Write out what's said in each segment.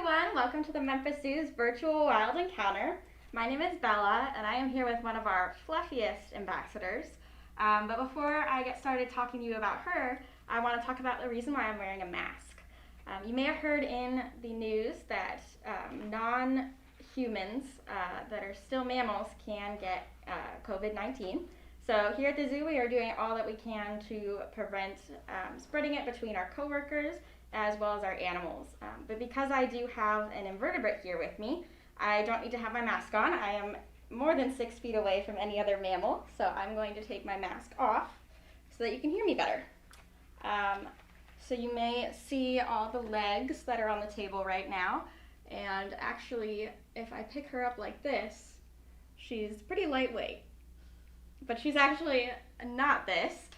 everyone, welcome to the Memphis Zoo's virtual wild encounter. My name is Bella and I am here with one of our fluffiest ambassadors. But before I get started talking to you about her, I want to talk about the reason why I'm wearing a mask. You may have heard in the news that non-humans that are still mammals can get COVID-19. So here at the zoo we are doing all that we can to prevent spreading it between our coworkers as well as our animals. But because I do have an invertebrate here with me, I don't need to have my mask on. I am more than 6 feet away from any other mammal, so I'm going to take my mask off so that you can hear me better. So you may see all the legs that are on the table right now, and actually if I pick her up like this, she's pretty lightweight. But she's actually not this.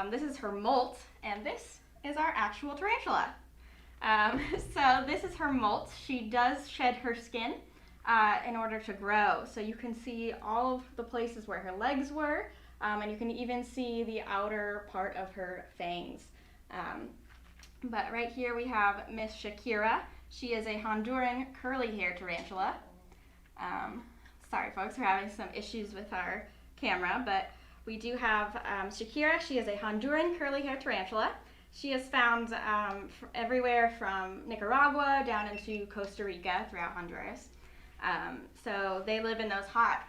This is her molt, and this is our actual tarantula. So this is her molt. She does shed her skin in order to grow. So you can see all of the places where her legs were, and you can even see the outer part of her fangs. But right here we have Miss Shakira. She is a Honduran curly hair tarantula. Sorry folks, we're having some issues with our camera, but we do have Shakira. She is a Honduran curly hair tarantula. She is found everywhere from Nicaragua down into Costa Rica throughout Honduras. So they live in those hot,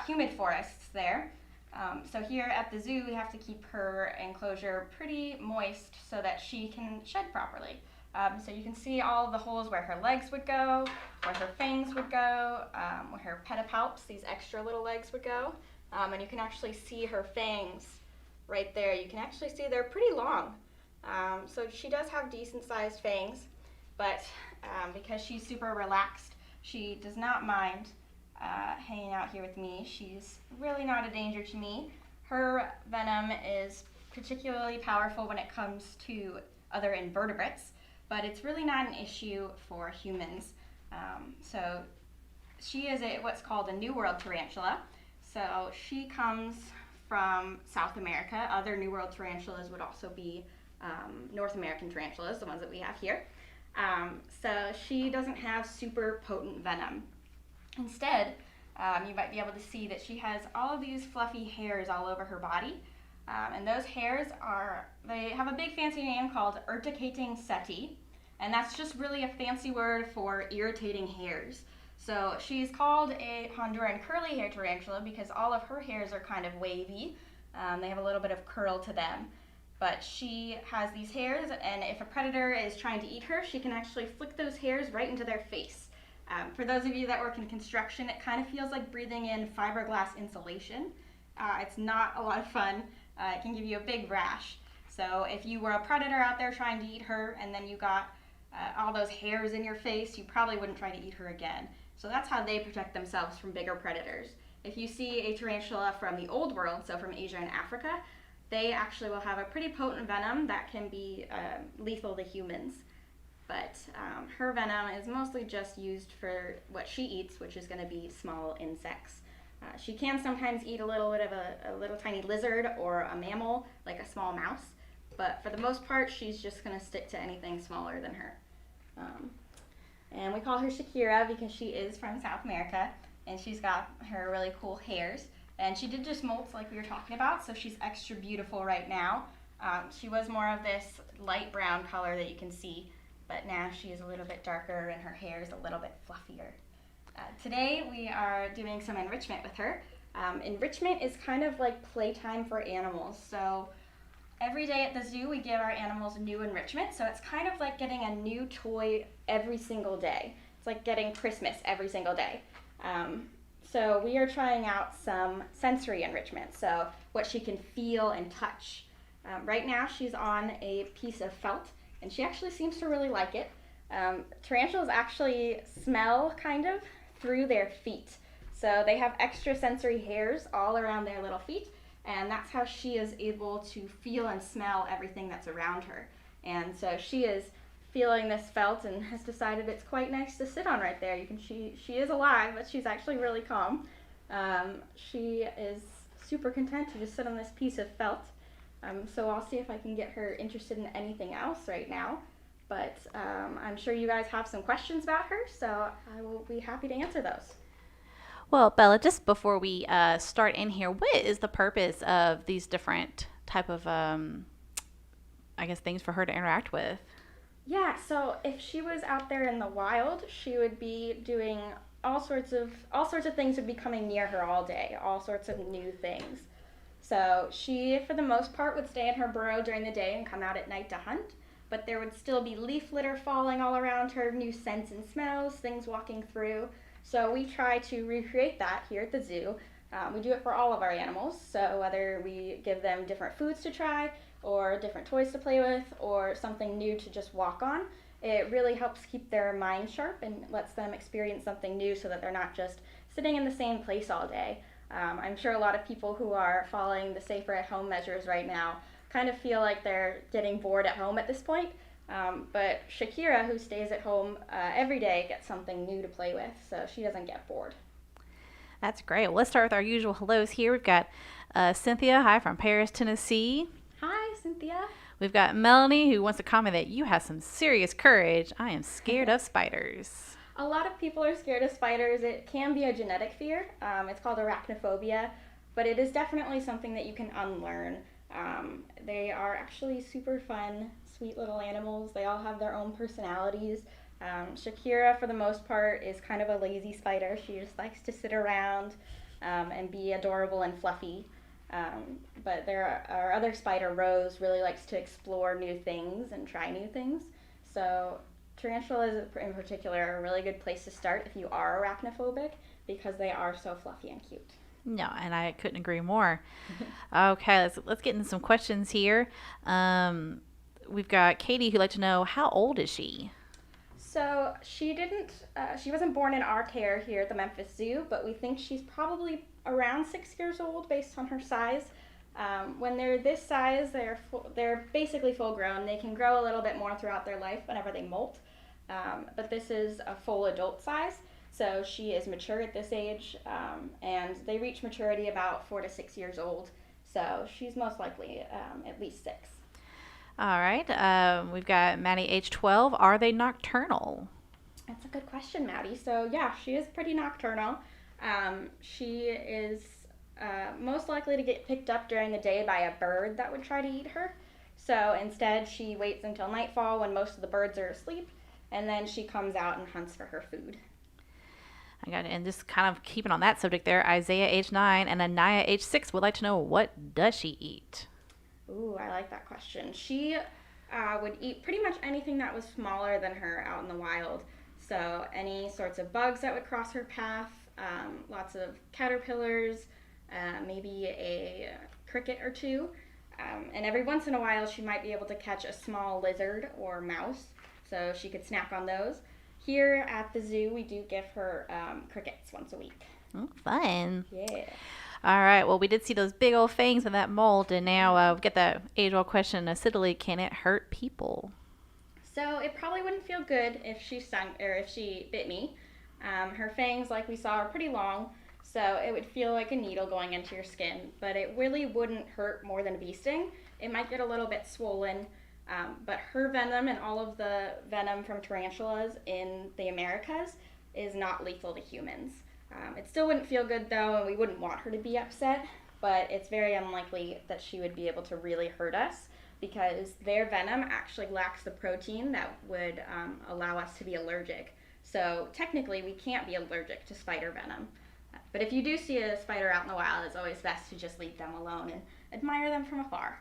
humid forests there. So here at the zoo, we have to keep her enclosure pretty moist so that she can shed properly. So you can see all of the holes where her legs would go, where her fangs would go, where her pedipalps, these extra little legs, would go. And you can actually see her fangs right there. You can actually see they're pretty long. So she does have decent sized fangs, but because she's super relaxed, she does not mind hanging out here with me. She's really not a danger to me. Her venom is particularly powerful when it comes to other invertebrates, but it's really not an issue for humans. So she is what's called a New World tarantula. So she comes from South America. Other New World tarantulas would also be North American tarantulas, the ones that we have here. So she doesn't have super potent venom. Instead, you might be able to see that she has all of these fluffy hairs all over her body. And those hairs they have a big fancy name called urticating setae, and that's just really a fancy word for irritating hairs. So she's called a Honduran curly hair tarantula because all of her hairs are kind of wavy. They have a little bit of curl to them. But she has these hairs, and if a predator is trying to eat her, she can actually flick those hairs right into their face. For those of you that work in construction, it kind of feels like breathing in fiberglass insulation. It's not a lot of fun. It can give you a big rash. So if you were a predator out there trying to eat her and then you got all those hairs in your face, you probably wouldn't try to eat her again. So that's how they protect themselves from bigger predators. If you see a tarantula from the old world, so from Asia and Africa, they actually will have a pretty potent venom that can be lethal to humans. But her venom is mostly just used for what she eats, which is going to be small insects. She can sometimes eat a little bit of a little tiny lizard or a mammal, like a small mouse. But for the most part, she's just going to stick to anything smaller than her. And we call her Shakira because she is from South America, and she's got her really cool hairs. And she did just molt like we were talking about, so she's extra beautiful right now. She was more of this light brown color that you can see, but now she is a little bit darker and her hair is a little bit fluffier. Today we are doing some enrichment with her. Enrichment is kind of like playtime for animals. So every day at the zoo we give our animals new enrichment, so it's kind of like getting a new toy every single day. It's like getting Christmas every single day. So we are trying out some sensory enrichment, so what she can feel and touch. Right now she's on a piece of felt, and she actually seems to really like it. Tarantulas actually smell kind of through their feet. So they have extra sensory hairs all around their little feet, and that's how she is able to feel and smell everything that's around her. And so she is feeling this felt and has decided it's quite nice to sit on right there. She is alive, but she's actually really calm. She is super content to just sit on this piece of felt. So I'll see if I can get her interested in anything else right now. But I'm sure you guys have some questions about her, so I will be happy to answer those. Well, Bella, just before we start in here, what is the purpose of these different type of, I guess, things for her to interact with? Yeah, so if she was out there in the wild, she would be doing all sorts of things would be coming near her all day, all sorts of new things. So she, for the most part, would stay in her burrow during the day and come out at night to hunt. But there would still be leaf litter falling all around her, new scents and smells, things walking through. So we try to recreate that here at the zoo. We do it for all of our animals. So whether we give them different foods to try, or different toys to play with, or something new to just walk on, it really helps keep their mind sharp and lets them experience something new so that they're not just sitting in the same place all day. I'm sure a lot of people who are following the safer at home measures right now kind of feel like they're getting bored at home at this point. But Shakira, who stays at home every day, gets something new to play with, so she doesn't get bored. That's great. Well, let's start with our usual hellos here. We've got Cynthia, hi from Paris, Tennessee. Hi, Cynthia. We've got Melanie, who wants to comment that you have some serious courage. I am scared of spiders. A lot of people are scared of spiders. It can be a genetic fear. It's called arachnophobia, but it is definitely something that you can unlearn. They are actually super fun, sweet little animals. They all have their own personalities. Shakira, for the most part, is kind of a lazy spider. She just likes to sit around and be adorable and fluffy. But there are our other spider, Rose, really likes to explore new things and try new things. So tarantulas in particular are a really good place to start if you are arachnophobic because they are so fluffy and cute. No, and I couldn't agree more. Okay, let's get into some questions here. We've got Katie, who'd like to know, how old is she? So she wasn't born in our care here at the Memphis Zoo, but we think she's probably around 6 years old based on her size. When they're this size, they're basically full grown. They can grow a little bit more throughout their life whenever they molt, but this is a full adult size. So she is mature at this age, and they reach maturity about 4 to 6 years old. So she's most likely at least 6. All right, we've got Maddie, age 12. Are they nocturnal? That's a good question, Maddie. So yeah, she is pretty nocturnal. She is most likely to get picked up during the day by a bird that would try to eat her. So instead, she waits until nightfall when most of the birds are asleep, and then she comes out and hunts for her food. I got it. And just kind of keeping on that subject there, Isaiah, age 9, and Anaya, age 6, would like to know, what does she eat? Ooh, I like that question. She would eat pretty much anything that was smaller than her out in the wild. So any sorts of bugs that would cross her path, lots of caterpillars, maybe a cricket or two. And every once in a while, she might be able to catch a small lizard or mouse, so she could snack on those. Here at the zoo, we do give her crickets once a week. Oh, fun. Yeah. All right. Well, we did see those big old fangs in that mold, and now we get that age-old question: acidity, can it hurt people? So it probably wouldn't feel good if she stung or if she bit me. Her fangs, like we saw, are pretty long, so it would feel like a needle going into your skin, but it really wouldn't hurt more than a bee sting. It might get a little bit swollen, but her venom and all of the venom from tarantulas in the Americas is not lethal to humans. It still wouldn't feel good though, and we wouldn't want her to be upset, but it's very unlikely that she would be able to really hurt us because their venom actually lacks the protein that would allow us to be allergic. So technically, we can't be allergic to spider venom. But if you do see a spider out in the wild, it's always best to just leave them alone and admire them from afar.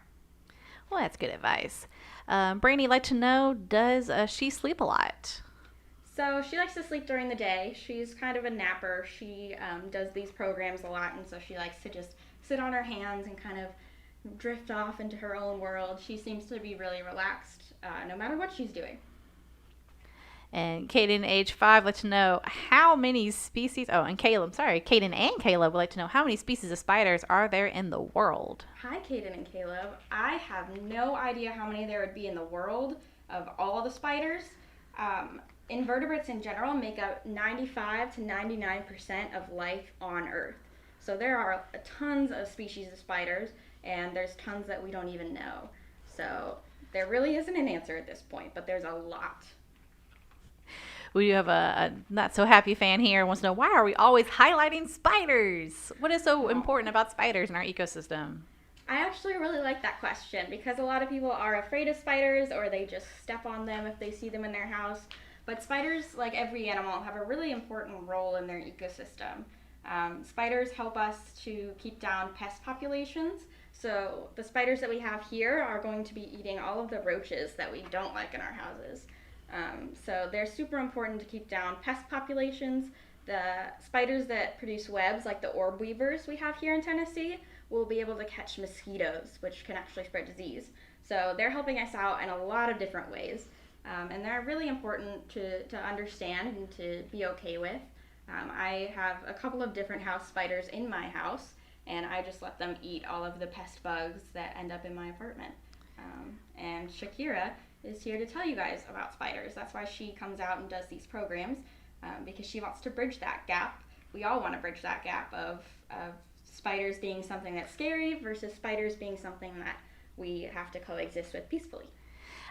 Well, that's good advice. Brainy, like to know, does she sleep a lot? So she likes to sleep during the day. She's kind of a napper. She does these programs a lot, and so she likes to just sit on her hands and kind of drift off into her own world. She seems to be really relaxed no matter what she's doing. And Kaden, age 5, like to know how many species. Oh, and Caleb, sorry, Kaden and Caleb would like to know how many species of spiders are there in the world. Hi, Kaden and Caleb. I have no idea how many there would be in the world of all the spiders. Invertebrates in general make up 95 to 99% of life on Earth. So there are tons of species of spiders, and there's tons that we don't even know. So There really isn't an answer at this point, but there's a lot. We do have a not so happy fan here wants to know, why are we always highlighting spiders? What is so important about spiders in our ecosystem? I actually really like that question because a lot of people are afraid of spiders or they just step on them if they see them in their house. But spiders, like every animal, have a really important role in their ecosystem. Spiders help us to keep down pest populations. So the spiders that we have here are going to be eating all of the roaches that we don't like in our houses. So they're super important to keep down pest populations. The spiders that produce webs, like the orb weavers we have here in Tennessee, will be able to catch mosquitoes, which can actually spread disease. So they're helping us out in a lot of different ways. And they're really important to understand and to be okay with. I have a couple of different house spiders in my house, and I just let them eat all of the pest bugs that end up in my apartment. And Shakira is here to tell you guys about spiders. That's why she comes out and does these programs, because she wants to bridge that gap. We all want to bridge that gap of spiders being something that's scary versus spiders being something that we have to coexist with peacefully.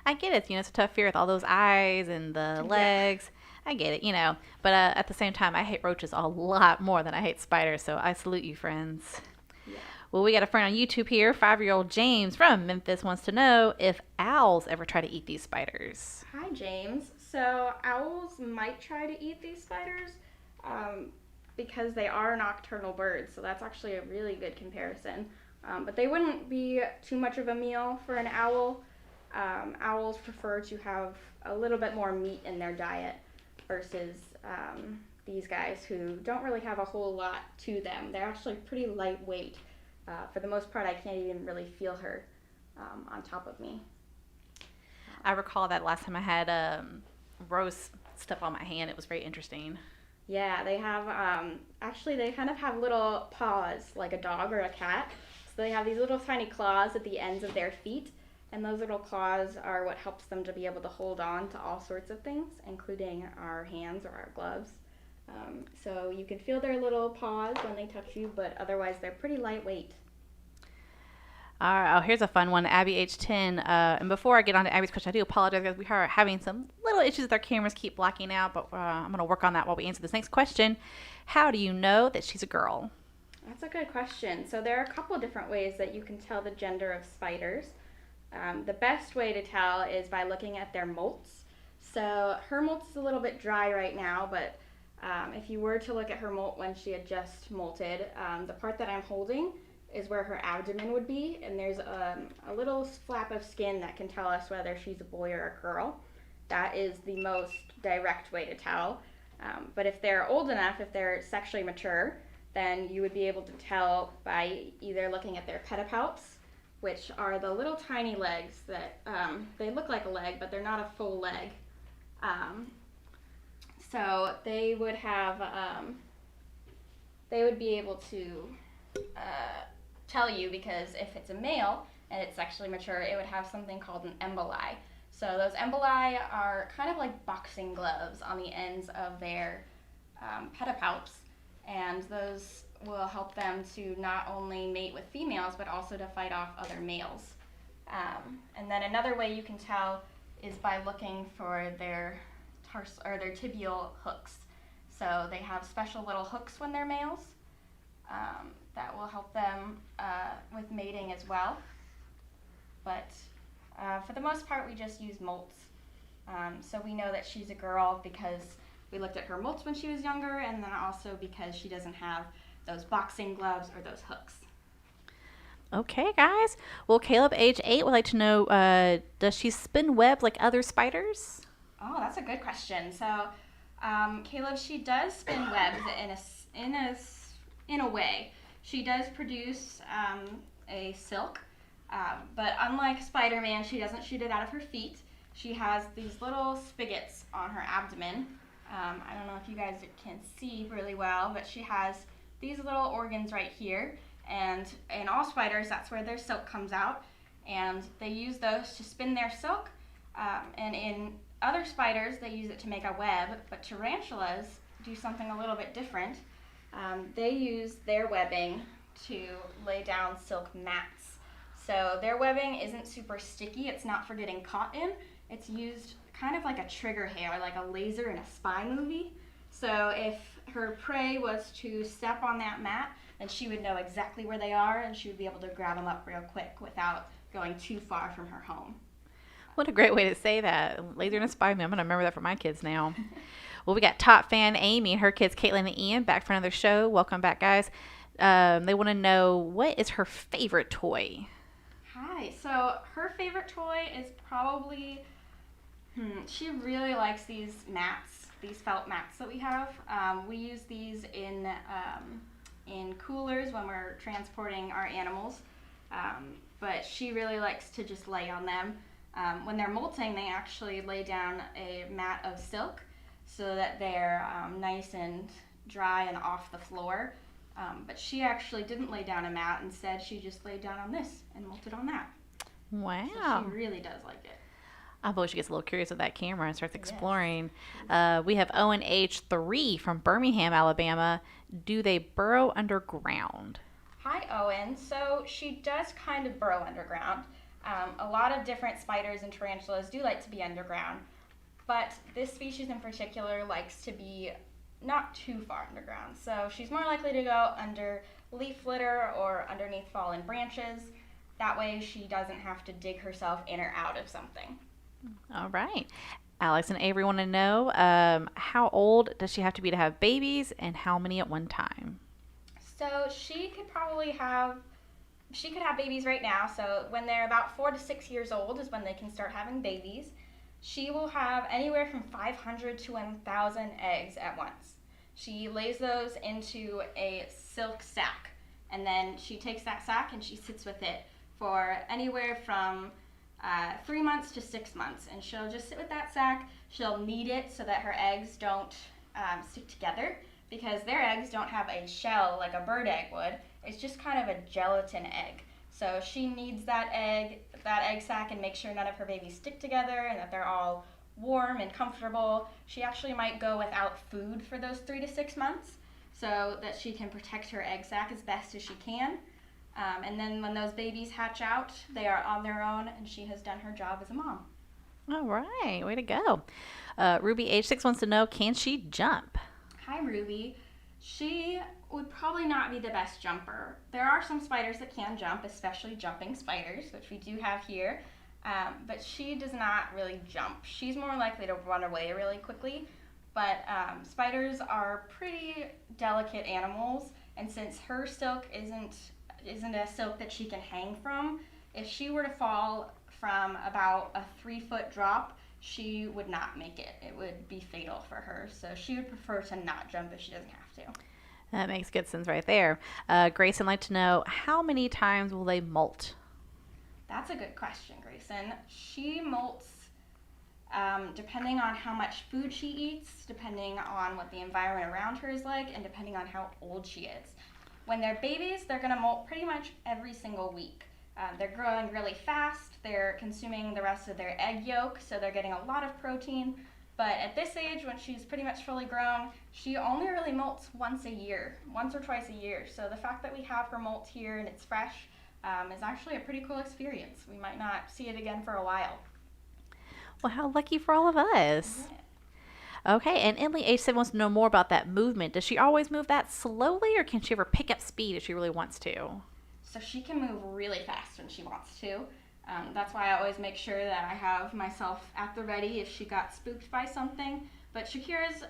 I get it. It's a tough fear with all those eyes and the legs. I get it. But at the same time, I hate roaches a lot more than I hate spiders. So I salute you, friends. Yeah. Well, we got a friend on YouTube here. 5-year-old James from Memphis wants to know if owls ever try to eat these spiders. Hi, James. So owls might try to eat these spiders because they are nocturnal birds. So that's actually a really good comparison. But they wouldn't be too much of a meal for an owl. Owls prefer to have a little bit more meat in their diet versus these guys who don't really have a whole lot to them. They're actually pretty lightweight. For the most part, I can't even really feel her on top of me. I recall that last time I had Rose stuff on my hand. It was very interesting. Yeah, they have, actually they kind of have little paws like a dog or a cat. So they have these little tiny claws at the ends of their feet. And those little claws are what helps them to be able to hold on to all sorts of things, including our hands or our gloves. So you can feel their little paws when they touch you, but otherwise they're pretty lightweight. All right. Oh, here's a fun one. Abby H10. And before I get on to Abby's question, I do apologize because we are having some little issues with our cameras keep blocking out, but I'm going to work on that while we answer this next question. How do you know that she's a girl? That's a good question. So there are a couple different ways that you can tell the gender of spiders. The best way to tell is by looking at their molts. So her molt is a little bit dry right now, but if you were to look at her molt when she had just molted, the part that I'm holding is where her abdomen would be, and there's a little flap of skin that can tell us whether she's a boy or a girl. That is the most direct way to tell. But if they're old enough, if they're sexually mature, then you would be able to tell by either looking at their pedipalps, which are the little tiny legs that they look like a leg, but they're not a full leg. So they would have, they would be able to tell you, because if it's a male and it's sexually mature, it would have something called an emboli. So those emboli are kind of like boxing gloves on the ends of their pedipalps, and those will help them to not only mate with females, but also to fight off other males. And then another way you can tell is by looking for their their tibial hooks. So they have special little hooks when they're males that will help them with mating as well. But for the most part, we just use molts. So we know that she's a girl because we looked at her molts when she was younger, and then also because she doesn't have those boxing gloves or those hooks. Okay, guys. Well, Caleb, age 8, would like to know, does she spin webs like other spiders? Oh, that's a good question. So, Caleb, she does spin webs in a way. She does produce a silk, but unlike Spider-Man, she doesn't shoot it out of her feet. She has these little spigots on her abdomen. I don't know if you guys can see really well, but she has these little organs right here, and in all spiders, that's where their silk comes out, and they use those to spin their silk, and in other spiders, they use it to make a web, but tarantulas do something a little bit different. They use their webbing to lay down silk mats. So their webbing isn't super sticky. It's not for getting caught in. It's used kind of like a trigger hair, like a laser in a spy movie. So if her prey was to step on that mat, then she would know exactly where they are, and she would be able to grab them up real quick without going too far from her home. What a great way to say that. Laser and a spy me. I'm going to remember that for my kids now. Well, we got top fan Amy and her kids Caitlin and Ian back for another show. Welcome back, guys. They want to know, what is her favorite toy? Hi. So her favorite toy is probably, she really likes these mats, these felt mats that we have. We use these in coolers when we're transporting our animals, but she really likes to just lay on them. When they're molting, they actually lay down a mat of silk so that they're nice and dry and off the floor. But she actually didn't lay down a mat. Instead, she just laid down on this and molted on that. Wow. So she really does like it. I believe she gets a little curious with that camera and starts exploring. Yes. We have Owen age 3 from Birmingham, Alabama. Do they burrow underground? Hi, Owen. So she does kind of burrow underground. A lot of different spiders and tarantulas do like to be underground, but this species in particular likes to be not too far underground. So she's more likely to go under leaf litter or underneath fallen branches. That way she doesn't have to dig herself in or out of something. All right. Alex and Avery want to know, how old does she have to be to have babies, and how many at one time? So she could have babies right now. So when they're about 4 to 6 years old is when they can start having babies. She will have anywhere from 500 to 1,000 eggs at once. She lays those into a silk sack, and then she takes that sack and she sits with it for anywhere from 3 months to 6 months, and she'll just sit with that sack. She'll knead it so that her eggs don't stick together, because their eggs don't have a shell like a bird egg would. It's just kind of a gelatin egg. So she kneads that egg sac and makes sure none of her babies stick together and that they're all warm and comfortable. She actually might go without food for those 3 to 6 months so that she can protect her egg sac as best as she can. And then when those babies hatch out, they are on their own, and she has done her job as a mom. All right, way to go. Ruby, age 6, wants to know, can she jump? Hi, Ruby. She would probably not be the best jumper. There are some spiders that can jump, especially jumping spiders, which we do have here, but she does not really jump. She's more likely to run away really quickly, but spiders are pretty delicate animals, and since her silk isn't a silk that she can hang from, if she were to fall from about a 3-foot drop, she would not make it. It would be fatal for her. So she would prefer to not jump if she doesn't have to. That makes good sense right there. Grayson would like to know, how many times will they molt? That's a good question, Grayson. She molts depending on how much food she eats, depending on what the environment around her is like, and depending on how old she is. When they're babies, they're going to molt pretty much every single week. They're growing really fast. They're consuming the rest of their egg yolk, so they're getting a lot of protein. But at this age, when she's pretty much fully grown, she only really molts once or twice a year. So the fact that we have her molt here and it's fresh is actually a pretty cool experience. We might not see it again for a while. Well, how lucky for all of us. Yeah. Okay, and Emily, age 7, wants to know more about that movement. Does she always move that slowly, or can she ever pick up speed if she really wants to? So she can move really fast when she wants to. That's why I always make sure that I have myself at the ready if she got spooked by something. But Shakira's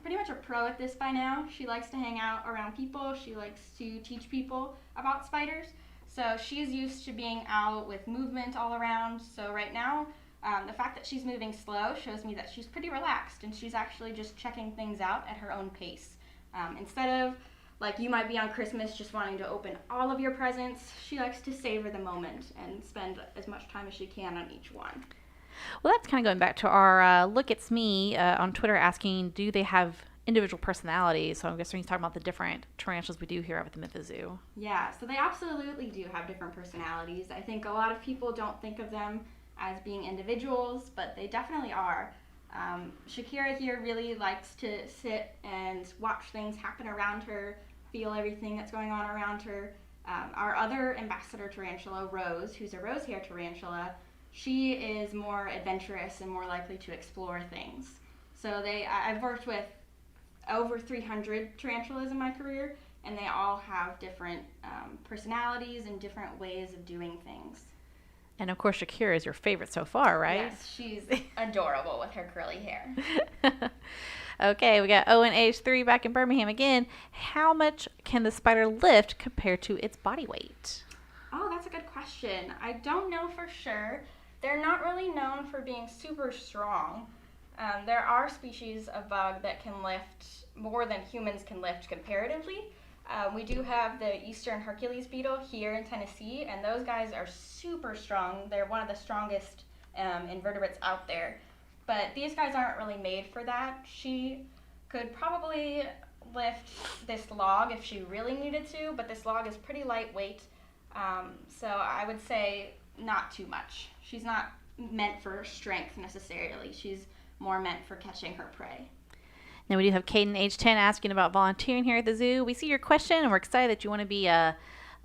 pretty much a pro at this by now. She likes to hang out around people. She likes to teach people about spiders. So she's used to being out with movement all around. So right now, the fact that she's moving slow shows me that she's pretty relaxed, and she's actually just checking things out at her own pace. Instead of, like, you might be on Christmas just wanting to open all of your presents, she likes to savor the moment and spend as much time as she can on each one. Well, that's kind of going back to our Look It's Me on Twitter asking, do they have individual personalities? So I'm guessing he's talking about the different tarantulas we do here at the Memphis Zoo. Yeah, so they absolutely do have different personalities. I think a lot of people don't think of them as being individuals, but they definitely are. Shakira here really likes to sit and watch things happen around her, feel everything that's going on around her. Our other ambassador tarantula, Rose, who's a rose hair tarantula, she is more adventurous and more likely to explore things. So I've worked with over 300 tarantulas in my career, and they all have different personalities and different ways of doing things. And of course, Shakira is your favorite so far, right? Yes, she's adorable with her curly hair. Okay, we got ONH3 back in Birmingham again. How much can the spider lift compared to its body weight? Oh, that's a good question. I don't know for sure. They're not really known for being super strong. There are species of bug that can lift more than humans can lift comparatively. We do have the Eastern Hercules beetle here in Tennessee, and those guys are super strong. They're one of the strongest invertebrates out there. But these guys aren't really made for that. She could probably lift this log if she really needed to, but this log is pretty lightweight. So I would say not too much. She's not meant for strength necessarily. She's more meant for catching her prey. Now we do have Caden, age 10, asking about volunteering here at the zoo. We see your question, and we're excited that you want to be a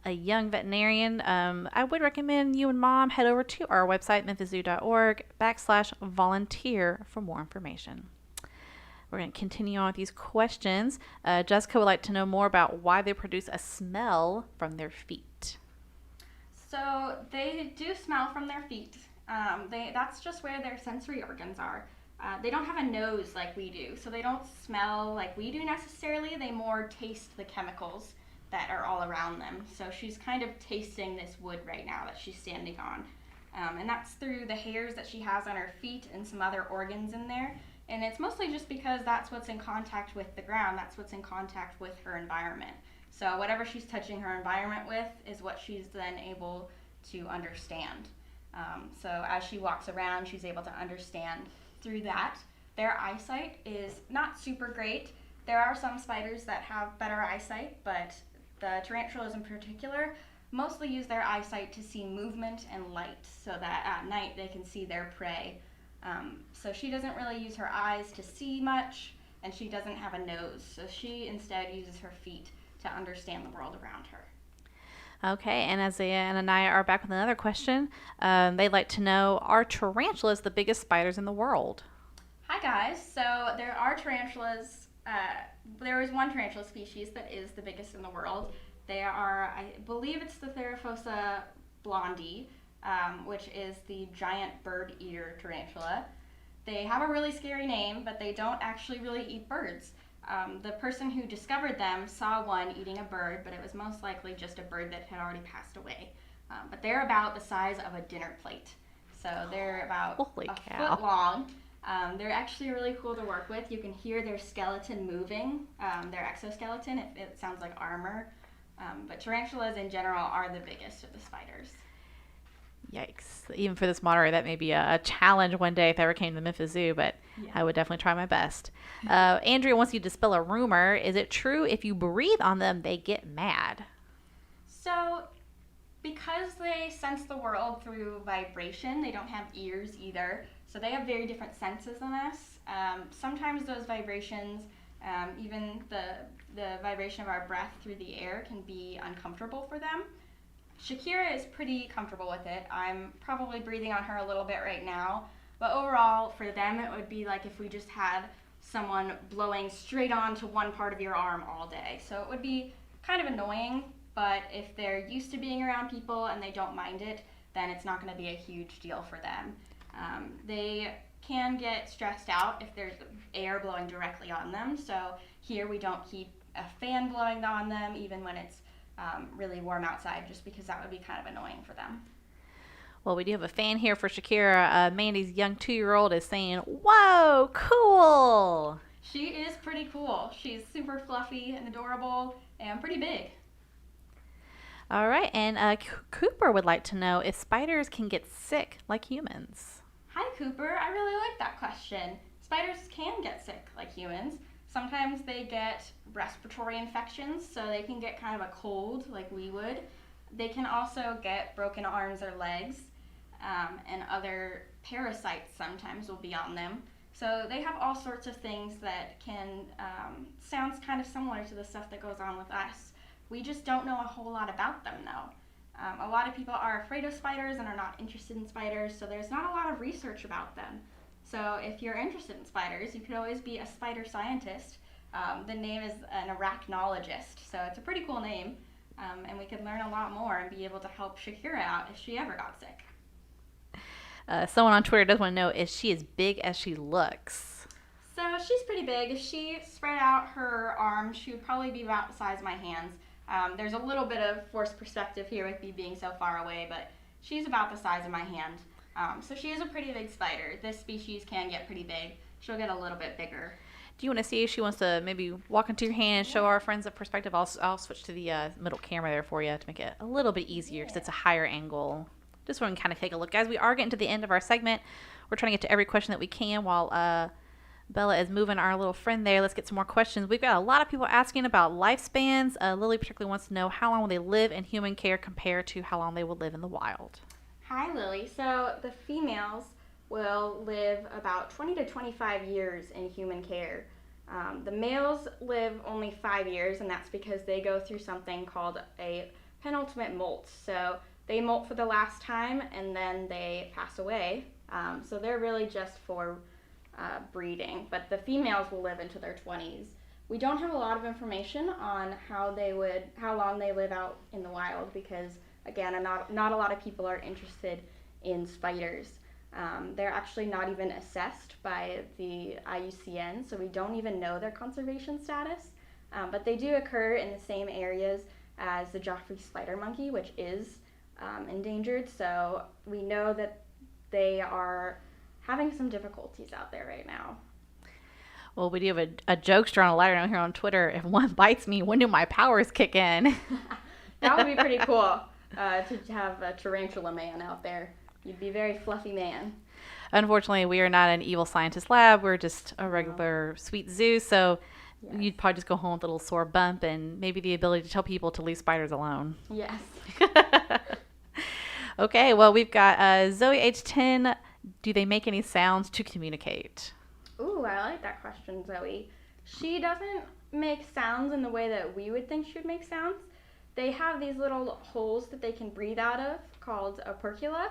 young veterinarian. I would recommend you and Mom head over to our website, memphiszoo.org/volunteer for more information. We're going to continue on with these questions. Jessica would like to know more about why they produce a smell from their feet. So they do smell from their feet. That's just where their sensory organs are. They don't have a nose like we do, so they don't smell like we do necessarily. They more taste the chemicals that are all around them. So she's kind of tasting this wood right now that she's standing on. And that's through the hairs that she has on her feet and some other organs in there. And it's mostly just because that's what's in contact with the ground. That's what's in contact with her environment. So whatever she's touching her environment with is what she's then able to understand. So as she walks around, she's able to understand through that. Their eyesight is not super great. There are some spiders that have better eyesight, but the tarantulas in particular mostly use their eyesight to see movement and light so that at night they can see their prey. So she doesn't really use her eyes to see much, and she doesn't have a nose. So she instead uses her feet to understand the world around her. Okay, and Isaiah and Anaya are back with another question. They'd like to know, are tarantulas the biggest spiders in the world? Hi guys, so there are tarantulas, there is one tarantula species that is the biggest in the world. They are, I believe it's the Theraphosa blondie, which is the giant bird eater tarantula. They have a really scary name, but they don't actually really eat birds. The person who discovered them saw one eating a bird, but it was most likely just a bird that had already passed away. But they're about the size of a dinner plate. So they're about Holy a cow. foot long. They're actually really cool to work with. You can hear their skeleton moving, their exoskeleton. It sounds like armor. But tarantulas in general are the biggest of the spiders. Yikes. Even for this moderator, that may be a challenge one day if I ever came to Memphis Zoo, but Yeah. I would definitely try my best. Andrea wants you to dispel a rumor. Is it true if you breathe on them, they get mad? So, because they sense the world through vibration, they don't have ears either. So they have very different senses than us. Sometimes those vibrations, even the vibration of our breath through the air, can be uncomfortable for them. Shakira is pretty comfortable with it. I'm probably breathing on her a little bit right now. But overall, for them, it would be like if we just had someone blowing straight onto one part of your arm all day. So it would be kind of annoying, but if they're used to being around people and they don't mind it, then it's not going to be a huge deal for them. They can get stressed out if there's air blowing directly on them. So here we don't keep a fan blowing on them even when it's really warm outside, just because that would be kind of annoying for them. Well, we do have a fan here for Shakira. Mandy's young 2-year-old is saying, "Whoa, cool!" She is pretty cool. She's super fluffy and adorable and pretty big. All right, and Cooper would like to know if spiders can get sick like humans. Hi, Cooper. I really like that question. Spiders can get sick like humans. Sometimes they get respiratory infections, so they can get kind of a cold like we would. They can also get broken arms or legs, and other parasites sometimes will be on them. So they have all sorts of things that can sounds kind of similar to the stuff that goes on with us. We just don't know a whole lot about them though. A lot of people are afraid of spiders and are not interested in spiders, so there's not a lot of research about them. So if you're interested in spiders, you could always be a spider scientist. The name is an arachnologist, so it's a pretty cool name, and we could learn a lot more and be able to help Shakira out if she ever got sick. Someone on Twitter does want to know, is she as big as she looks? So she's pretty big. If she spread out her arms, she would probably be about the size of my hands. There's a little bit of forced perspective here with me being so far away, but she's about the size of my hand. So she is a pretty big spider. This species can get pretty big. She'll get a little bit bigger. Do you want to see if she wants to maybe walk into your hand and show our friends a perspective? I'll switch to the middle camera there for you to make it a little bit easier because it's a higher angle. Just want to kind of take a look. Guys, we are getting to the end of our segment. We're trying to get to every question that we can while Bella is moving our little friend there. Let's get some more questions. We've got a lot of people asking about lifespans. Lily particularly wants to know how long will they live in human care compared to how long they would live in the wild. Hi, Lily. So the females will live about 20 to 25 years in human care. The males live only 5 years, and that's because they go through something called a penultimate molt. So they molt for the last time, and then they pass away. So they're really just for breeding, but the females will live into their 20s. We don't have a lot of information on how long they live out in the wild because, again, not a lot of people are interested in spiders. They're actually not even assessed by the IUCN, so we don't even know their conservation status. But they do occur in the same areas as the Joffrey spider monkey, which is endangered. So we know that they are having some difficulties out there right now. Well, we do have a jokester on a lighter note here on Twitter. If one bites me, when do my powers kick in? That would be pretty cool to have a tarantula man out there. You'd be a very fluffy man. Unfortunately, we are not an evil scientist lab. We're just a regular sweet zoo. So yes. You'd probably just go home with a little sore bump and maybe the ability to tell people to leave spiders alone. Yes. Okay, well, we've got Zoe, age 10. Do they make any sounds to communicate? Ooh, I like that question, Zoe. She doesn't make sounds in the way that we would think she would make sounds. They have these little holes that they can breathe out of called opercula,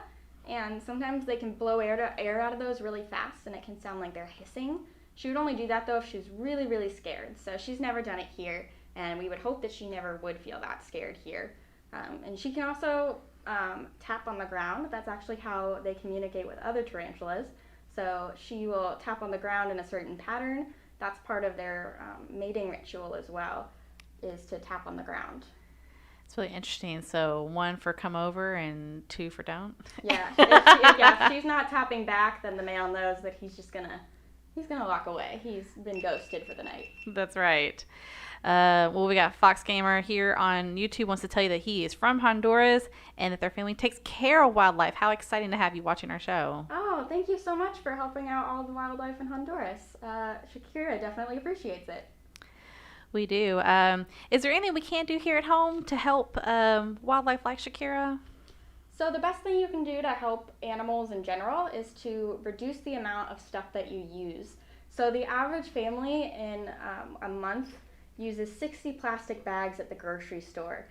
and sometimes they can blow air out of those really fast, and it can sound like they're hissing. She would only do that, though, if she was really, really scared. So she's never done it here, and we would hope that she never would feel that scared here. And she can also tap on the ground. That's actually how they communicate with other tarantulas. So she will tap on the ground in a certain pattern. That's part of their mating ritual as well, is to tap on the ground. It's really interesting. So 1 for come over and 2 for don't. Yeah. If she's not tapping back, then the male knows that he's gonna walk away. He's been ghosted for the night. That's right. Well, we got Fox Gamer here on YouTube wants to tell you that he is from Honduras and that their family takes care of wildlife. How exciting to have you watching our show. Oh, thank you so much for helping out all the wildlife in Honduras. Shakira definitely appreciates it. We do. Is there anything we can do here at home to help wildlife like Shakira? So the best thing you can do to help animals in general is to reduce the amount of stuff that you use. So the average family in a month uses 60 plastic bags at the grocery store,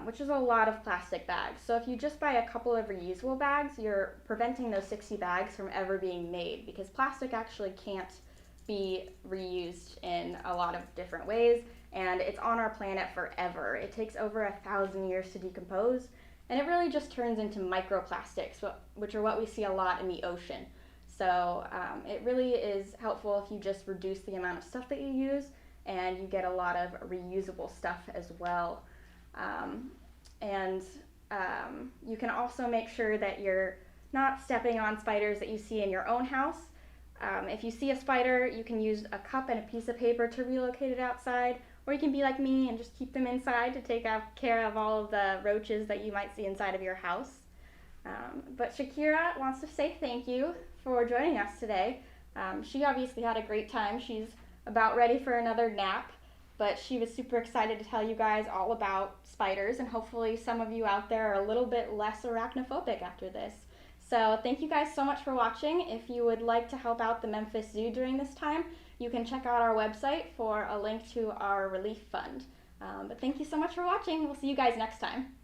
which is a lot of plastic bags. So if you just buy a couple of reusable bags, you're preventing those 60 bags from ever being made because plastic actually can't be reused in a lot of different ways, and it's on our planet forever. It takes over 1,000 years to decompose, and it really just turns into microplastics, which are what we see a lot in the ocean. So it really is helpful if you just reduce the amount of stuff that you use, and you get a lot of reusable stuff as well. You can also make sure that you're not stepping on spiders that you see in your own house. If you see a spider, you can use a cup and a piece of paper to relocate it outside, or you can be like me and just keep them inside to take care of all of the roaches that you might see inside of your house. But Shakira wants to say thank you for joining us today. She obviously had a great time. She's about ready for another nap, but she was super excited to tell you guys all about spiders, and hopefully some of you out there are a little bit less arachnophobic after this. So thank you guys so much for watching. If you would like to help out the Memphis Zoo during this time, you can check out our website for a link to our relief fund. But thank you so much for watching. We'll see you guys next time.